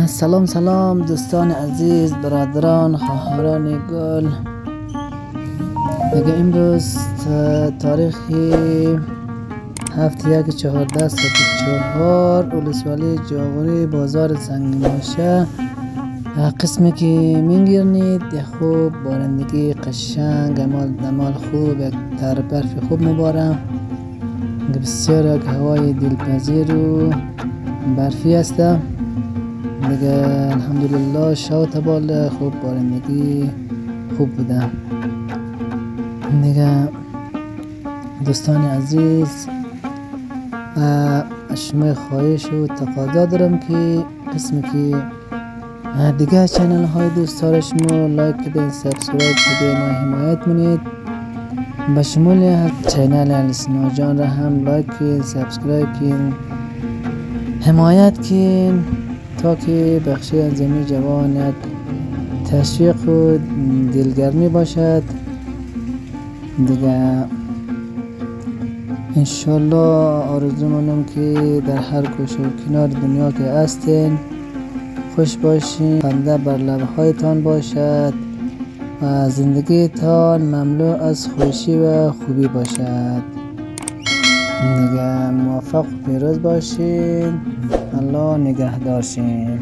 سلام سلام دوستان عزیز، برادران، خواهران گل. دیگه امروز تاریخی 7/1/1404 ولسوالی جاغوری بازار سنگماشه قسمی که میگیرنید. خوب بارندگی قشنگ، دمال خوب، یک تر برف خوب مبارم، بسیار یک هوای دلپذیر و برفی است. دیگه الحمدلله شاوت بال خوب، بارندگی خوب بوده. دیگه دوستان عزیز، شما خواهش و تقاضا دارم که قسمی که دیگه چینل های دوست دارشمو لایک بدین، سابسکرایب بدین و حمایت منید. به شمول چینل السنا جان را هم لایک کن، سابسکرایب کن، حمایت کن، تا که بخشی از زمین جوان یک تشویق و دلگرمی باشد. دیگه انشالله آرزو منم که در هر گوشه و کنار دنیا که هستین خوش باشین، خنده بر لبهایتان باشد و زندگیتان مملو از خوشی و خوبی باشد. دیگه موفق و پیروز باشین. الله نگهدارشین.